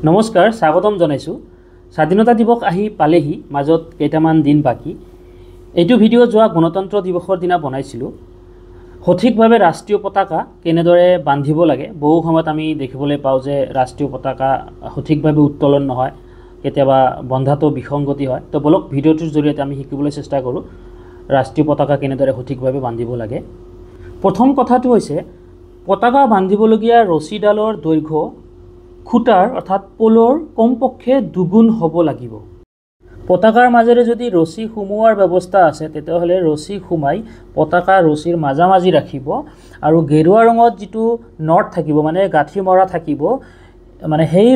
নমস্কাৰ, স্বাগতম জনাইছোঁ। স্বাধীনতা দিৱস আহি পালেহি, মাজত কেইটামান দিন বাকী। এইটো ভিডিঅ' যোৱা গণতন্ত্ৰ দিৱসৰ দিনা বনাইছিলোঁ। সঠিকভাৱে ৰাষ্ট্ৰীয় পতাকা কেনেদৰে বান্ধিব লাগে। বহু সময়ত আমি দেখিবলৈ পাওঁ যে ৰাষ্ট্ৰীয় পতাকা সঠিকভাৱে উত্তোলন নহয়, কেতিয়াবা বন্ধাটো বিসংগতি হয়। তো বলক ভিডিঅ'টোৰ জৰিয়তে আমি শিকিবলৈ চেষ্টা কৰোঁ ৰাষ্ট্ৰীয় পতাকা কেনেদৰে সঠিকভাৱে বান্ধিব লাগে। প্ৰথম কথাটো হৈছে পতাকা বান্ধিবলগীয়া ৰছীডালৰ দৈৰ্ঘ্য খুঁটাৰ অৰ্থাৎ পোলৰ কমপক্ষে দুগুণ হ'ব লাগিব। পতাকাৰ মাজেৰে যদি ৰছী সুমুওৱাৰ ব্যৱস্থা আছে তেতিয়াহ'লে ৰছী সুমাই পতাকা ৰছীৰ মাজামাজি ৰাখিব আৰু গেৰুৱা ৰঙত যিটো নট থাকিব, মানে গাঁঠি মৰা থাকিব, সেই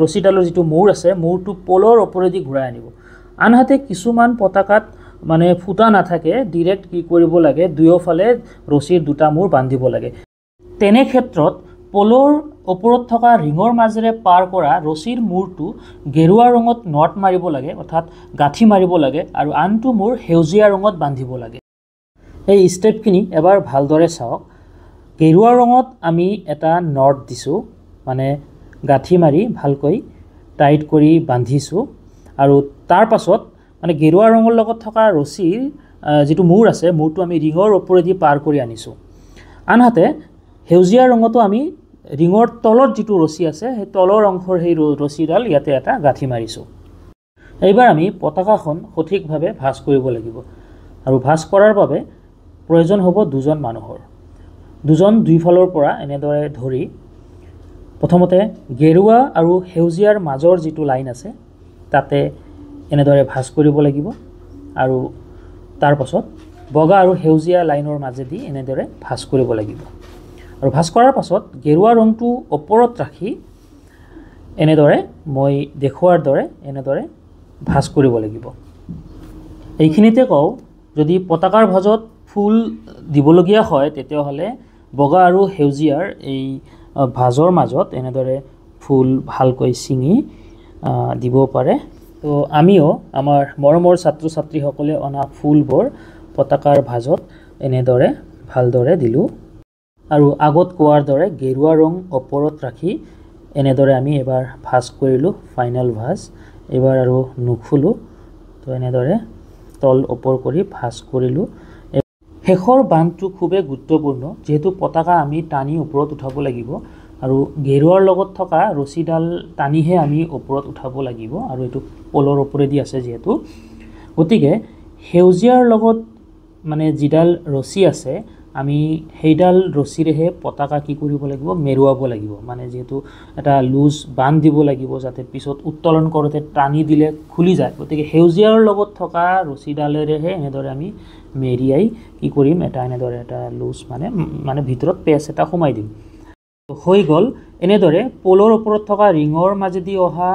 ৰছীডালৰ যিটো মূৰ আছে, মূৰটো পোলৰ ওপৰেদি ঘূৰাই আনিব। আনহাতে কিছুমান পতাকাত ফুটা নাথাকে, ডিৰেক্ট কি কৰিব লাগে, দুয়োফালে ৰছীৰ দুটা মূৰ বান্ধিব লাগে। তেনে ক্ষেত্ৰত পোলৰ ওপৰত থকা ৰিঙৰ মাজেৰে পাৰ কৰা ৰছীৰ মূৰটো গেৰুৱা ৰঙত নট মাৰিব লাগে, অৰ্থাৎ গাঁঠি মাৰিব লাগে, আৰু আনটো মূৰ সেউজীয়া ৰঙত বান্ধিব লাগে। এই ষ্টেপখিনি এবাৰ ভালদৰে চাওক। গেৰুৱা ৰঙত আমি এটা নট দিছোঁ, গাঁঠি মাৰি ভালকৈ টাইট কৰি বান্ধিছোঁ, আৰু তাৰ পাছত গেৰুৱা ৰঙৰ লগত থকা ৰছীৰ যিটো মূৰ আছে, মূৰটো আমি ৰিঙৰ ওপৰেদি পাৰ কৰি আনিছোঁ। আনহাতে সেউজীয়া ৰঙতো আমি ৰিঙৰ তলত যিটো ৰছী আছে, সেই তলৰ অংশৰ সেই ৰছীডাল ইয়াতে এটা গাঁঠি মাৰিছোঁ। এইবাৰ আমি পতাকাখন সঠিকভাৱে ভাঁজ কৰিব লাগিব, আৰু ভাঁজ কৰাৰ বাবে প্ৰয়োজন হ'ব দুজন মানুহৰ। দুইফালৰ পৰা এনেদৰে ধৰি প্ৰথমতে গেৰুৱা আৰু সেউজীয়াৰ মাজৰ যিটো লাইন আছে তাতে এনেদৰে ভাঁজ কৰিব লাগিব, আৰু তাৰ পাছত বগা আৰু সেউজীয়া লাইনৰ মাজেদি এনেদৰে ভাঁজ কৰিব লাগিব। আৰু ভাঁজ কৰাৰ পাছত গেৰুৱা ৰংটো ওপৰত ৰাখি এনেদৰে মই দেখুওৱাৰ দৰে এনেদৰে ভাঁজ কৰিব লাগিব। এইখিনিতে কওঁ, যদি পতাকাৰ ভাঁজত ফুল দিবলগীয়া হয় তেতিয়াহ'লে বগা আৰু সেউজীয়াৰ এই ভাঁজৰ মাজত এনেদৰে ফুল ভালকৈ ছিঙি দিব পাৰে। তো আমিও আমাৰ মৰমৰ ছাত্ৰ ছাত্ৰীসকলে অনা ফুলবোৰ পতাকাৰ ভাঁজত এনেদৰে ভালদৰে দিলোঁ, আৰু আগত কোৱাৰ দৰে গেৰুৱা ৰং ওপৰত ৰাখি এনেদৰে আমি এবাৰ ভাঁজ কৰিলোঁ, ফাইনেল ভাঁজ। এইবাৰ আৰু নুখুলোঁ, তো এনেদৰে তল ওপৰ কৰি ভাঁজ কৰিলোঁ। শেষৰ বান্ধটো খুবেই গুৰুত্বপূৰ্ণ, যিহেতু পতাকা আমি টানি ওপৰত উঠাব লাগিব, আৰু গেৰুৱাৰ লগত থকা ৰছীডাল টানিহে আমি ওপৰত উঠাব লাগিব, আৰু এইটো পোলৰ ওপৰেদি আছে যিহেতু। গতিকে সেউজীয়াৰ লগত যিডাল ৰছী আছে, আমি সেইডাল ৰছীৰেহে পতাকা কি কৰিব লাগিব, মেৰুৱাব লাগিব। যিহেতু এটা লুজ বান্ধ দিব লাগিব, যাতে পিছত উত্তোলন কৰোঁতে টানি দিলে খুলি যায়। গতিকে সেউজীয়াৰ লগত থকা ৰছীডালেৰেহে এনেদৰে আমি মেৰিয়াই কি কৰিম, এনেদৰে এটা লুজ ভিতৰত পেচ এটা সোমাই দিম। হৈ গ'ল। এনেদৰে পোলৰ ওপৰত থকা ৰিঙৰ মাজেদি অহা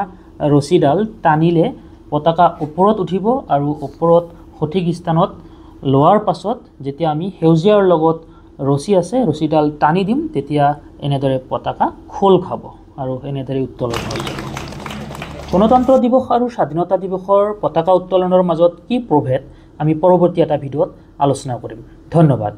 ৰছীডাল টানিলে পতাকা ওপৰত উঠিব, আৰু ওপৰত সঠিক স্থানত লোৱাৰ পাছত যেতিয়া আমি সেউজীয়াৰ লগত ৰছী আছে, ৰছীডাল টানি দিম, তেতিয়া এনেদৰে পতাকা খোল খাব আৰু এনেদৰে উত্তোলন হৈ যাব। গণতন্ত্ৰ দিৱস আৰু স্বাধীনতা দিৱসৰ পতাকা উত্তোলনৰ মাজত কি প্ৰভেদ, আমি পৰৱৰ্তী এটা ভিডিঅ'ত আলোচনা কৰিম। ধন্যবাদ।